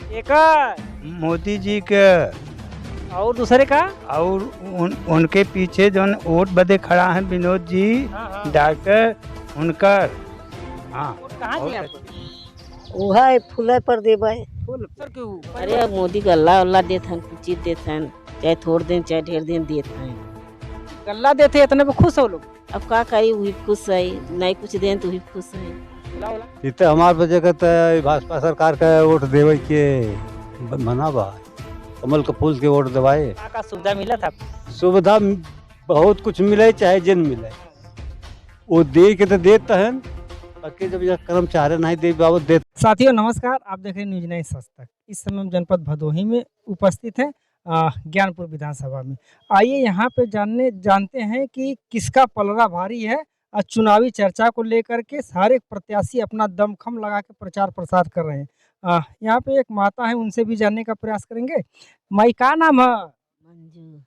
एकर मोदी जी के और दूसरे का। और उनके पीछे जो वोट बदे खड़ा है विनोद जी हाँ। डॉक्टर उनकर। हाँ वोट कहाँ दिए आपको? उहा फूले पर देबै। फूल सर क्यों? अरे अब मोदी का अल्लाह अल्लाह देत हन, कुछ चीज देत हन, चाहे थोड़ दिन चाहे ढेर दिन देत हन। गल्ला देते इतने पे खुश हो लोग। अब का करी, वही खुश है, नहीं कुछ दें तो वही खुश है। इतने हमार वजह का भाजपा सरकार का वोट देवे के मना बा, कमल के फूल के वोट दवाए। का सुविधा मिला था? सुविधा बहुत कुछ मिले चाहे जिन मिले वो दे के तो देता है, बाकी जब यह कर्मचारी नहीं दे बाबत दे। साथियों नमस्कार, आप देख रहे हैं न्यूज 9 सस्ता। इस समय हम जनपद भदोही में उपस्थित हैं, ज्ञानपुर विधानसभा में। आइए यहाँ पे जानते हैं कि किसका पलड़ा भारी है। चुनावी चर्चा को लेकर के सारे प्रत्याशी अपना दमखम लगा के प्रचार प्रसार कर रहे हैं। यहाँ पे एक माता है, उनसे भी जानने का प्रयास करेंगे। माई का नाम है? मंजू।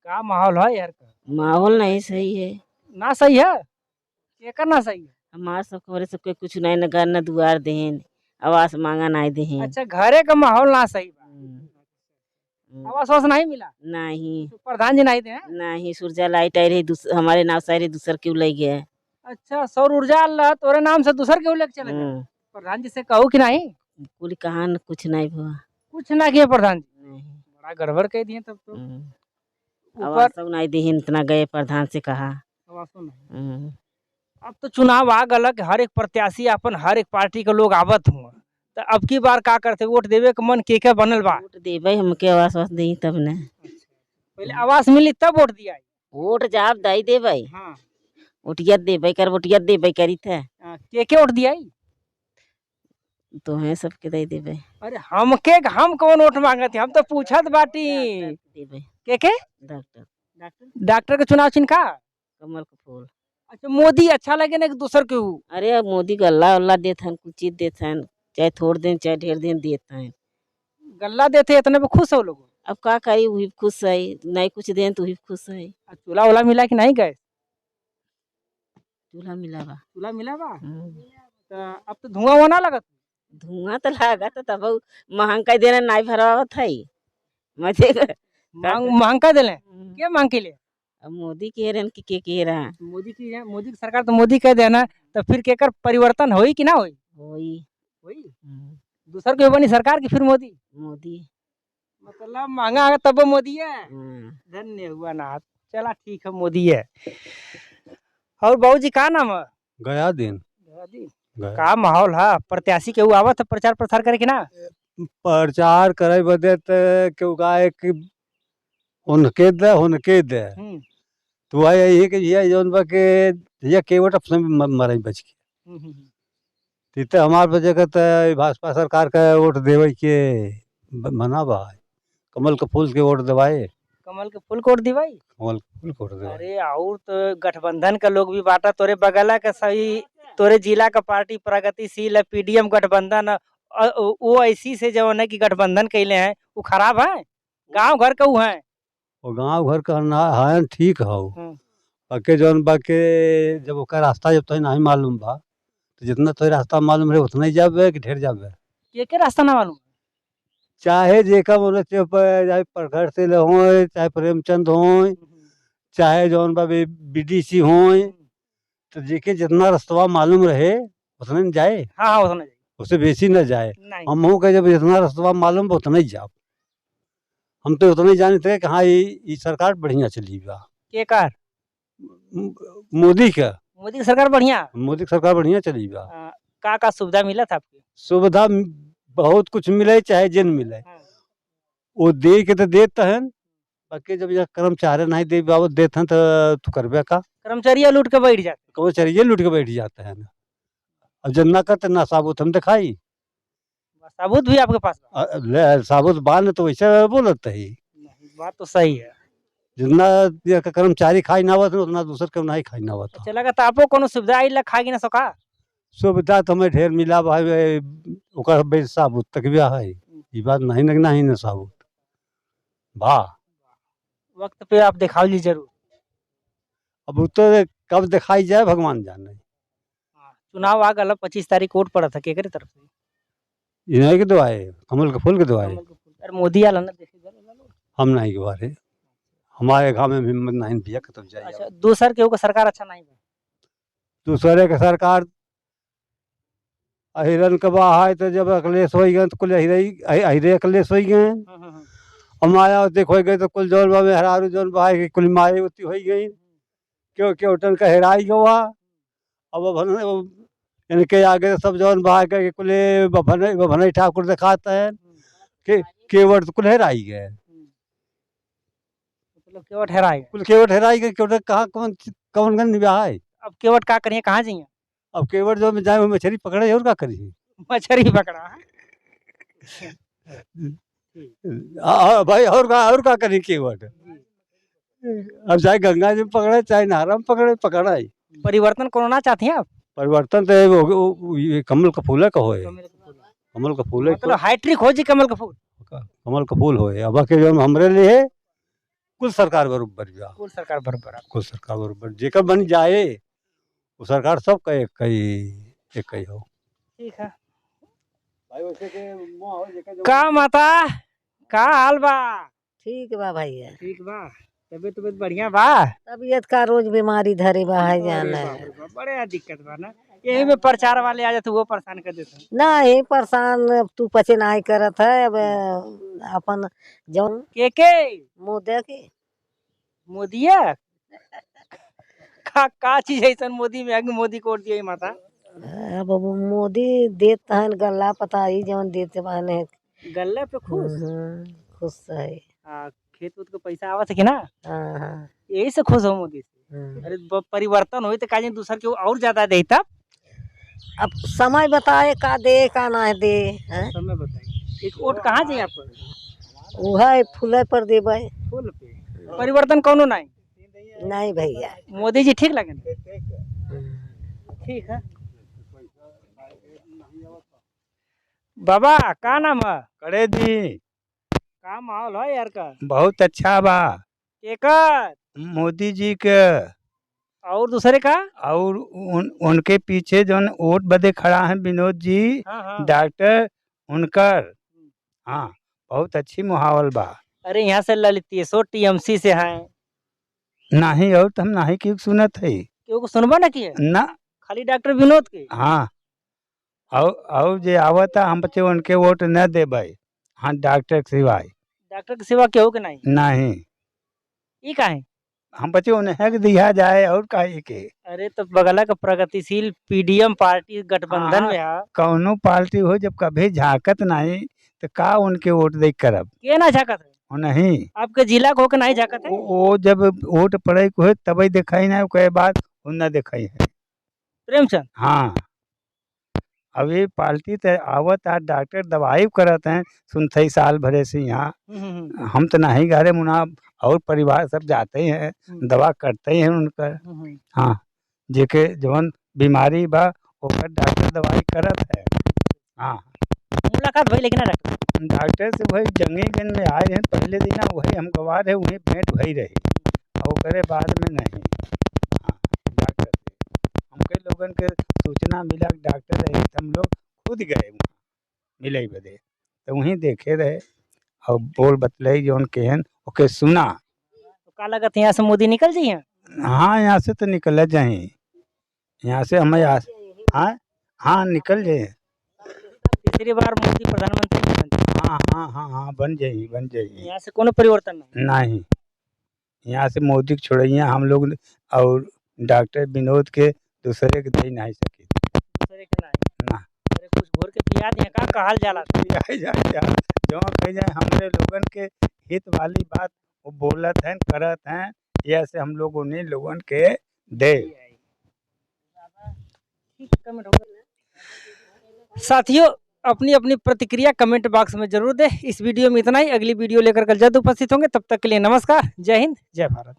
का माहौल है यार का? माहौल नहीं सही है ना सही है, केकर ना सही है? हमार सब हमारे सबके कुछ नहीं, न घर न दुआर देहन, आवास मांगा नहीं देहन। अच्छा, घरे का माहौल ना सही बा। आवास वास नहीं मिला? नहीं तो प्रधान जी नहीं दे हैं? नहीं, सूर्या लाइट आई रही, हमारे नाव से आई रही, दूसर क्यों ले गया। अच्छा, सौर ऊर्जा अल्लाह तोरे नाम से दूसर के लेके चले गए। प्रधान जी से कहू कि नहीं? कुल कहा न कुछ नहीं हुआ। कुछ ना किए प्रधान जी? नहीं। बड़ा गड़बड़ कह दिए तब तो। ऊपर आवास सब नहीं देहन, इतना गए प्रधान से कहा। आवासों नहीं। अब तो चुनाव आ गलक, हर एक प्रत्याशी अपन हर एक पार्टी के लोग आवत हुआ, तो अब की बार का करते? वोट देवे के मन के बनल बा? वोट देवे हमके आवास वास दी तब न। पहले आवास मिली तब वोट दिया? वोट जाब दई देवे। हाँ। वोटियत देवे कर, वोटियत देवे करी थे। के वोट दिया? तो है सबके दई देवे। अरे हम कौन वोट मांगत? हम तो पूछत बाटी। देवे के डॉक्टर के चुनाव चिन्ह का? कमल का फूल। अच्छा, मोदी अच्छा लगे ना कि दूसर के? अरे अब मोदी का अल्लाह अल्लाह देत हन, कुछ चीज देत हन, चाहे थोड़ दिन चाहे ढेर दिन देत हन। गल्ला देते इतने पे खुश हो लोग। अब का करी, वही खुश है, नहीं कुछ दें तो वही खुश है। चूल्हा उला मिला कि नहीं गए? चूल्हा मिला बा। चूल्हा मिला बा? तो अब तो धुआं होना लगत। धुआं तो लागत, तब महंगाई देना नहीं भरावत है। मजे मांग का दिले? क्या मांग के लिए? अब मोदी कह रहे कि के रहा मोदी की सरकार तो मोदी कह देना, तो फिर केकर परिवर्तन होई कि ना होई? होई। दूसर के बनी सरकार की फिर मोदी मतलब महंगा आगा तब मोदी है। धन्य हुआ ना, चला ठीक है मोदी है। और बाबूजी का नाम है? गया दिन का माहौल है? प्रत्याशी के आवत है प्रचार प्रसार करे कि ना? प्रचार करे बदे क्यों गाय कि उनके दे तो यही कि ये जोन बा के ये केवट अपने मरे बच के तीते हमार वजह का भाजपा सरकार का वोट देवे के मना बा, कमल के फूल के वोट दवाए। कमल के फूल कोट दी भाई? कमल के फूल कोट दे। अरे और तो गठबंधन का लोग भी बांटा, तोरे बगला का सही, तोरे जिला का पार्टी प्रगतिशील है, पीडीएम गठबंधन वो ऐसी से जो है कि गठबंधन कैले हैं वो खराब है। गांव घर का वो है, वो गांव घर का है ठीक है। बाकी जौन बाकी जब ओकर रास्ता जब तो नहीं मालूम बा, तो जितना तो रास्ता मालूम रहे उतना ही जाबे कि ढेर जाबे। के रास्ता ना मालूम? चाहे जेका बोले चाहे प्रखर से हो, चाहे प्रेमचंद हो, चाहे जौन बा बीडीसी हो, तो जेके जितना रास्ता मालूम रहे उतना ही जाए। हाँ उतना जाए, उससे बेसी न जाए। हम हो के जब जितना रास्ता मालूम बा उतना ही जाओ। हम तो उतना ही जानते कि हाँ ये सरकार बढ़िया चली बा। के कार? मोदी का। मोदी की सरकार बढ़िया? मोदी की सरकार बढ़िया चली बा। का सुविधा मिला था आपको? सुविधा बहुत कुछ मिले चाहे जिन मिले वो दे के तो देता है, बाकी जब यह कर्मचारी नहीं दे बाबत देते हैं तो करबे का। कर्मचारी लूट के बैठ जाते? कर्मचारी लूट के बैठ जाते हैं। अब जब ना करते ना साबुत हम दिखाई। साबुत भी आपके पास? साबुत बाल तो वैसे बोलते ही। बात तो सही है। जितना कर्मचारी खाई ना हुआ उतना दूसर क्यों नहीं खाई ना हुआ। चला तो आपको कोनो सुविधा आई खागी ना सका? सुविधा तो हमें ढेर मिला भाई, साबुत तक भी है, ये बात नहीं लगना ही ना साबुत वाह। वक्त पे आप दिखाओ ली जरूर। अब तो कब दिखाई जाए भगवान जाने। चुनाव आ गया, 25 तारीख वोट पड़ा था, के तरफ से? इन्हीं की दुआ है, कमल के फूल की दुआ है। कमल के फूल अरे मोदी आला ना देखे जरूर। हम नहीं के बारे हमारे गाँव में हिम्मत नहीं भैया कतब जाए। अच्छा दूसर केहू के सरकार अच्छा नहीं बा। दूसरे के सरकार अहिरन के बा है तो जब अखिलेश हो गए तो कुल अहिरे अखिलेश हो गए। और मायावती हो गई तो कुल जौन बा में हरारू जौन बा है कि कुल मायावती हो गई। क्यों क्यों का हेराई गवा। अब इनके आगे सब जौन बा के कुल भनई ठाकुर दिखाते हैं कि केवट तो कुल हेराई गए। मतलब केवट हेराएगा। कुल केवट हेराई गए। केवट कहाँ कौन कौन गन ब्याह है। अब केवट का करिए कहाँ जाइए। अब केवट जो में जाए वो मछली पकड़े और का करी। मछली पकड़ा है। भाई और का करी केवट। अब चाहे गंगा जी में पकड़े चाहे नारा में पकड़ा है। परिवर्तन कोरोना चाहती हैं आप। परिवर्तन तो ये कमल का फूल है कहो है। कमल का फूल है मतलब हाइट्रिक हो जी कमल का फूल। कमल का फूल हो अब के जो हमरे लिए कुल सरकार बरोबर जा। कुल सरकार बराबर। कुल सरकार बरोबर जेकर बन जाए वो सरकार सब का एक ही हो। ठीक है भाई वैसे के मुंह हो जेकर का माता का हाल बा। ठीक बा भैया। ठीक बा तबीयत बढ़िया बा। तबीयत का रोज बीमारी धरे बा है जाना है। बाप रे बाप, बड़े दिक्कत बा ना। यही में प्रचार वाले आ जाते वो परेशान कर देते। नहीं परेशान तू पचे नहीं करत है। अब अपन जौन के मुँह के मोदिया का चीज है ऐसा मोदी में आगे मोदी को वोट दिया माता। अब वो मोदी देता है गल्ला पता ही जौन देते बने गल्ले पे खुश। खुश है। खेत उत को पैसा आवा सके ना। हाँ यही से खुश हो मोदी से। अरे परिवर्तन हुई तो काजे दूसर के और ज्यादा दे तब। अब समय बताए का दे का ना दे। समय बताइए एक वोट कहाँ जाए आप। वह फूले पर देवे। फूल पे परिवर्तन कौनो नहीं। नहीं भैया मोदी जी ठीक लगे। ठीक है बाबा का नाम है। करे दी का माहौल है यार का। बहुत अच्छा बा। केकर मोदी जी के और दूसरे का। और उनके पीछे जो वोट बदे खड़ा है विनोद जी डॉक्टर उनकर। हाँ बहुत अच्छी मुहावल बा। अरे यहाँ से ललितेश्वर टीएमसी से हैं। नहीं और तो हम नहीं क्यों सुनत है। क्यों सुनबा ना किया ना खाली डॉक्टर विनोद के। हाँ और जे आवता हम बच्चे उनके वोट न देबे। हाँ डॉक्टर के सिवाय। डॉक्टर के सिवा केहू के नहीं। नहीं ये का है। हम बच्चे उन्हें दिया जाए और काहे के। अरे तो बगला का प्रगतिशील पीडीएम पार्टी गठबंधन में है। कौनो पार्टी हो जब कभी झाकत नहीं तो का उनके वोट देख करब। के ना झाकत है। नहीं आपके जिला को के नहीं झाकत है। वो जब वोट पड़े को तभी दिखाई नहीं कई बात न दिखाई है। प्रेमचंद हाँ अब ये पार्टी तो आवत आ डॉक्टर दवाई करत हैं सुनते साल भरे से यहाँ। हम तो नहीं घरे मुना और परिवार सब जाते ही हैं दवा करते ही हैं उनका। हाँ जेके जवन बीमारी बा ओकर डॉक्टर दवाई करत है। हाँ मुलाकात भई लेकिन डॉक्टर से वही जंगीगंज में आए हैं पहले दिन वही हम गवार है वहीं भेंट भई रही और करे बाद में नहीं। हाँ डॉक्टर से हमके लोगन के सूचना मिला डॉक्टर रहे तो हम लोग खुद गए वहाँ मिले बदे तो वहीं देखे रहे और बोल बतलाई जौन केहन ओके सुना। तो का लगत यहाँ से मोदी निकल जाइए। हाँ यहाँ से तो निकल जाए यहाँ से हमें हाँ निकल जाए। तीसरी बार मोदी प्रधानमंत्री। हाँ बन जाइए यहाँ से कोनो परिवर्तन नहीं। यहाँ से मोदी छोड़िए हम लोग और डॉक्टर विनोद के दूसरे के दे नहीं सके। दूसरे के नहीं ना अरे कुछ घोर के पिया दिए का कहल जाला। जो कह जाए हमारे लोगन के हित वाली बात वो बोलत हैं करत हैं ऐसे हम लोग उन्हीं लोगन के दे। साथियों अपनी अपनी प्रतिक्रिया कमेंट बॉक्स में जरूर दें। इस वीडियो में इतना ही। अगली वीडियो लेकर कल जल्द उपस्थित होंगे। तब तक के लिए नमस्कार। जय हिंद जय भारत।